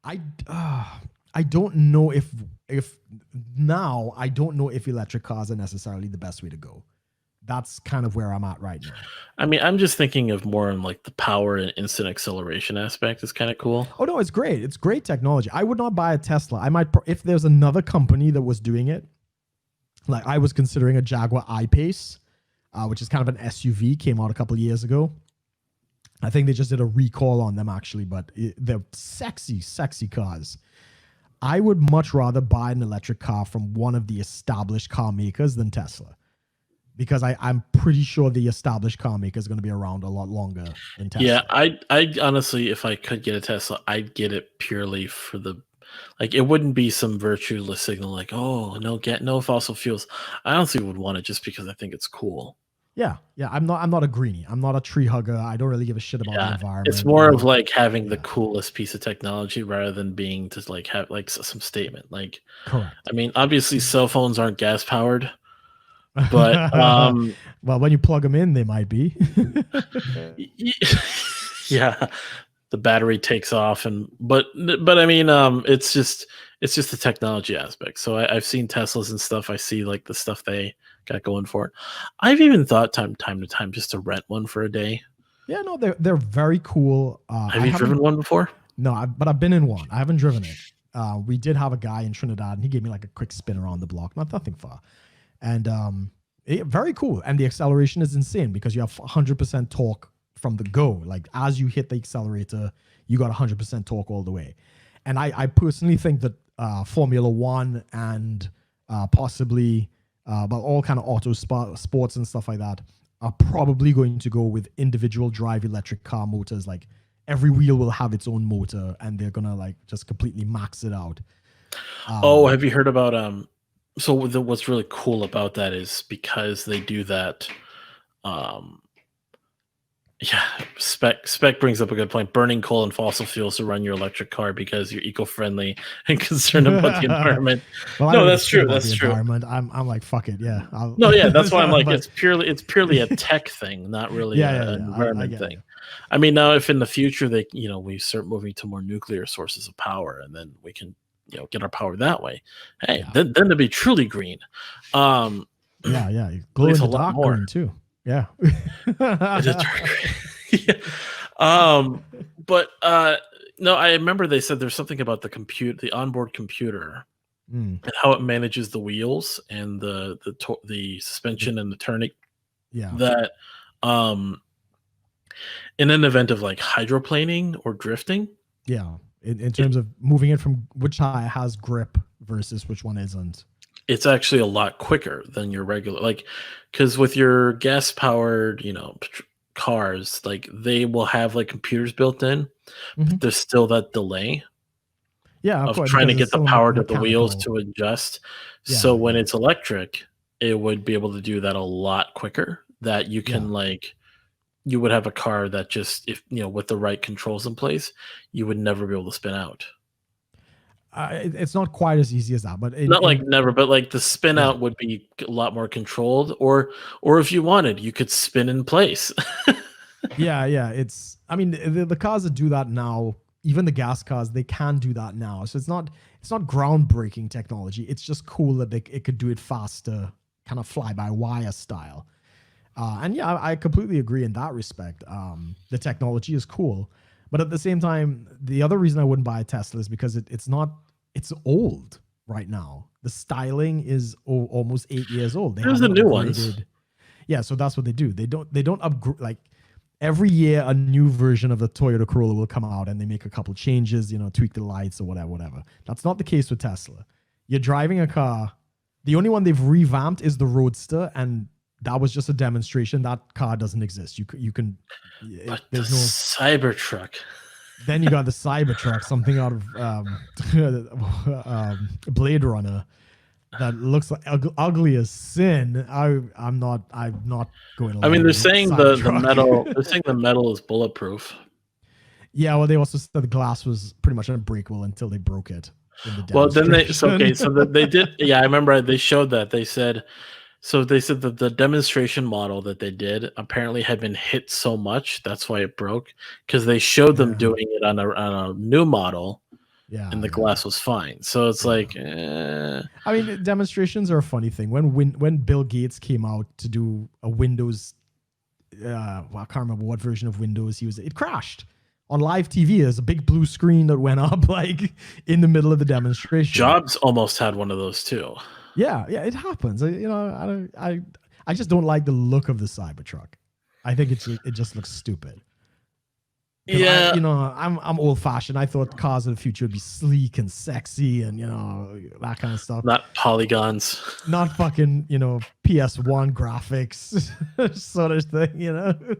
I I don't know if now I don't know if electric cars are necessarily the best way to go. That's kind of where I'm at right now. I mean, I'm just thinking of more on like the power and instant acceleration aspect is kind of cool. Oh no, it's great. It's great technology. I would not buy a Tesla. I might if there's another company that was doing it. Like I was considering a Jaguar I-Pace, which is kind of an SUV, came out a couple of years ago. I think they just did a recall on them actually, but they're sexy, sexy cars. I would much rather buy an electric car from one of the established car makers than Tesla. Because I'm pretty sure the established car maker is going to be around a lot longer than Yeah, Tesla. I honestly, if I could get a Tesla, I'd get it purely for the like. It wouldn't be some virtueless signal like, oh no, get no fossil fuels. I honestly would want it just because I think it's cool. Yeah, yeah. I'm not a greenie. I'm not a tree hugger. I don't really give a shit about the Yeah, it's environment. more I'm of not. like having the Yeah, coolest piece of technology rather than being to like have like some statement. Like, correct. I mean, obviously cell phones aren't gas powered, but Well, when you plug them in, they might be. yeah, the battery takes off and but I mean it's just the technology aspect. So I've seen Teslas and stuff. I see like the stuff they got going for it. I've even thought time to time just to rent one for a day. Yeah, no, they're very cool. Have I you driven haven't. one before? No, but I've been in one. I haven't driven it. We did have a guy in Trinidad, and he gave me like a quick spin around the block, nothing far, and very cool. And the acceleration is insane because you have 100% torque from the go. Like as you hit the accelerator, you got 100% torque all the way. And I personally think that Formula One and possibly but all kind of sports and stuff like that are probably going to go with individual drive electric car motors. Like every wheel will have its own motor, and they're gonna like just completely max it out. Oh, Um, have you heard about so what's really cool about that is because they do that um yeah, spec brings up a good point. Burning coal and fossil fuels to run your electric car because you're eco-friendly and concerned about the well, environment. I No, don't give a that's shit true. about the That's true. environment. I'm like fuck it, yeah. No, yeah, that's why I'm like But it's purely a tech thing, not really yeah, yeah, an yeah. I environment get thing. you. I mean, now if in the future they we start moving to more nuclear sources of power, and then we can get our power that way. Hey, Yeah, then to be truly green, um, yeah, yeah. at Glow in least a the lot dark more. green too. Yeah. Is it dark green? Yeah. But no, I remember they said there's something about the onboard computer Mm, and how it manages the wheels and the the, suspension and the turning yeah, that um in an event of like hydroplaning or drifting, yeah. In it terms of moving it from which eye has grip versus which one isn't. it's actually a lot quicker than your regular like because with your gas powered cars like they will have like computers built in, but Hmm. there's still that delay Yeah, of of course, trying to because it's get the still power to the wheels mechanical. to adjust. So Yeah, when yeah, it's electric, it would be able to do that a lot quicker. That you yeah. can like you would have a car that just if with the right controls in place, you would never be able to spin out. It's not quite as easy as that, but Not like never, but like the spin yeah, out would be a lot more controlled. Or if you wanted, you could spin in place. yeah, yeah. I mean, the cars that do that now, even the gas cars, they can do that now. So it's not groundbreaking technology. It's just cool that it could do it faster, kind of fly by wire style. And yeah, I completely agree in that respect. The technology is cool, but at the same time, the other reason I wouldn't buy a Tesla is because it's old right now. The styling is almost 8 years old. They There's the haven't new ones. upgraded. Yeah, so that's what they do. They don't upgrade like every year a new version of the Toyota Corolla will come out and they make a couple changes, tweak the lights or whatever, whatever. That's not the case with Tesla. You're driving a car. The only one they've revamped is the Roadster, and that was just a demonstration. That car doesn't exist. You can But the there's no. Cybertruck. Then you got the Cybertruck, something out of Blade Runner that looks like ugly as sin. I'm not going to I mean, land they're in a saying the metal. Cybertruck. They're saying the metal is bulletproof. Yeah, well, they also said the glass was pretty much unbreakable until they broke it in the Well, then demonstration. they did. Yeah, I remember they showed that. They said that the demonstration model that they did apparently had been hit so much that's why it broke because they showed them Yeah, doing it on a new model, Yeah, and the yeah. glass was fine. So it's Yeah. like, I mean, demonstrations are a funny thing. When Bill Gates came out to do a Windows, well, I can't remember what version of Windows he was. It crashed on live TV. There's a big blue screen that went up like in the middle of the demonstration. Jobs almost had one of those too. Yeah, it happens. I just don't like the look of the Cybertruck. I think it just looks stupid. Yeah, I'm old fashioned. I thought cars of the future would be sleek and sexy and that kind of stuff. not polygons. Not fucking PS1 graphics sort of thing.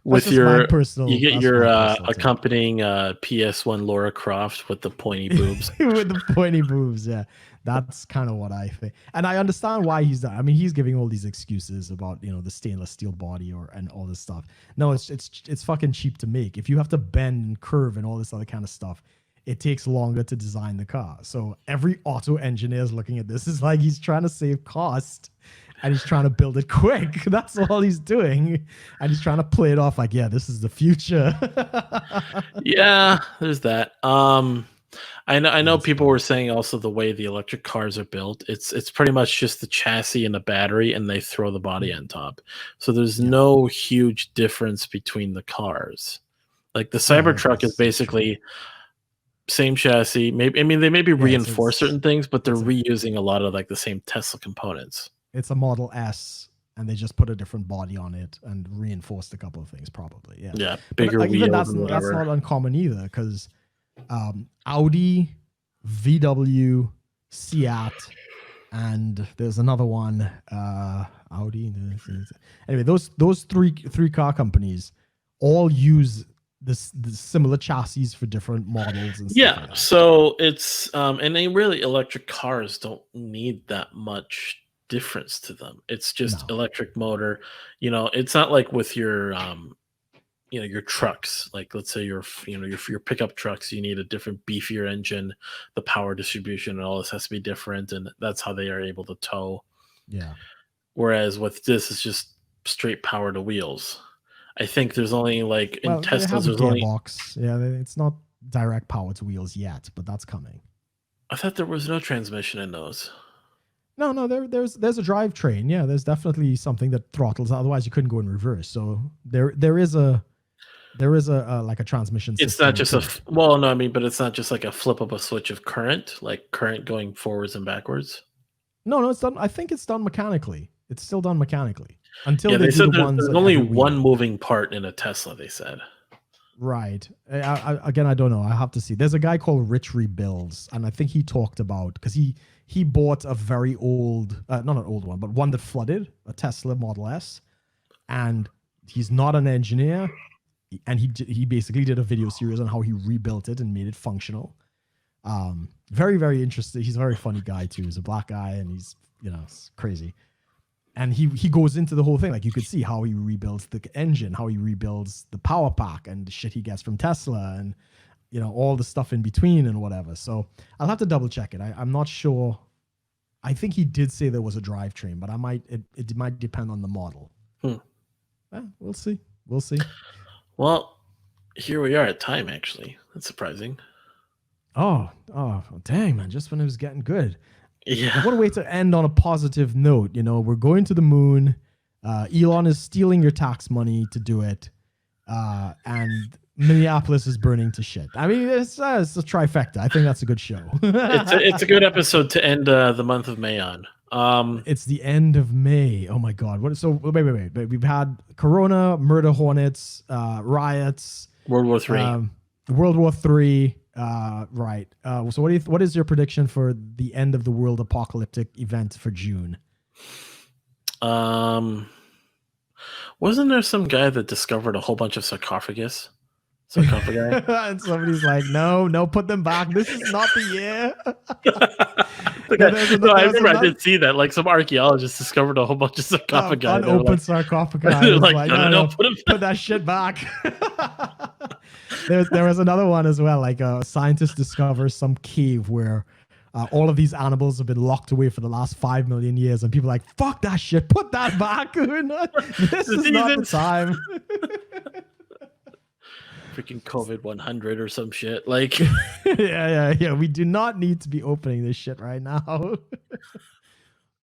With That's my personal, you get that's your my personal take. accompanying PS1 Laura Croft with the pointy boobs. With the pointy boobs, yeah. That's kind of what I think. And I understand why he's done. I mean, he's giving all these excuses about, the stainless steel body and all this stuff. No, it's fucking cheap to make. If you have to bend and curve and all this other kind of stuff, it takes longer to design the car. So every auto engineer is looking at this is like he's trying to save cost and he's trying to build it quick. That's all he's doing. And he's trying to play it off like, yeah, this is the future. Yeah, there's that. I know people were saying also the way the electric cars are built, it's pretty much just the chassis and the battery, and they throw the body on top. So there's no huge difference between the cars. Like the Cybertruck is basically same chassis. Maybe they maybe reinforce certain things, but they're reusing a lot of like the same Tesla components. It's a Model S, and they just put a different body on it and reinforced a couple of things, probably. Yeah. Yeah, bigger but, wheels. That's not uncommon either, because Audi, VW, Seat, and there's another one, Audi. Anyway, those three car companies all use the similar chassis for different models and stuff. Yeah, so it's and they really electric cars don't need that much difference to them. It's just electric motor. It's not like with your your trucks, like let's say your pickup trucks, you need a different beefier engine, the power distribution and all this has to be different, and that's how they are able to tow. Yeah. Whereas with this, it's just straight power to wheels. I think there's only in Teslas, there's only gearbox. Yeah, it's not direct power to wheels yet, but that's coming. I thought there was no transmission in those. No, there's a drivetrain. Yeah, there's definitely something that throttles. Otherwise, you couldn't go in reverse. So there is a like a transmission system. It's not just but it's not just like a flip of a switch of current, like current going forwards and backwards. No, it's done. I think it's done mechanically. It's still done mechanically until they said there's only one moving part in a Tesla. They said. Right. I don't know. I have to see. There's a guy called Rich Rebuilds, and I think he talked about, because he bought a very old, not an old one, but one that flooded, a Tesla Model S, and he's not an engineer, and he basically did a video series on how he rebuilt it and made it functional. Very, very interesting. He's a very funny guy too. He's a black guy, and he's it's crazy. And he goes into the whole thing. Like, you could see how he rebuilds the engine, how he rebuilds the power pack and the shit he gets from Tesla, and all the stuff in between and whatever. So I'll have to double check it. I'm not sure. I think he did say there was a drivetrain, but it might depend on the model. We'll see. Well, here we are at time, actually. That's surprising. Oh, dang, man. Just when it was getting good. Yeah. What a way to end on a positive note. We're going to the moon. Elon is stealing your tax money to do it. And Minneapolis is burning to shit. I mean, it's a trifecta. I think that's a good show. It's a good episode to end the month of May on. It's the end of May. Oh my God. Wait. We've had Corona, murder hornets, riots, World War III. World War III. Right. So what is your prediction for the end of the world apocalyptic event for June? Wasn't there some guy that discovered a whole bunch of sarcophagi? And somebody's like, no, put them back. This is not the year. I did see that. Like, some archaeologists discovered a whole bunch of sarcophagi. Unopened sarcophagi. No, put that shit back. There was another one as well. Like, a scientist discovers some cave where all of these animals have been locked away for the last 5 million years, and people are like, fuck that shit, put that back. This is not the time. freaking COVID 100 or some shit. Like, Yeah. We do not need to be opening this shit right now.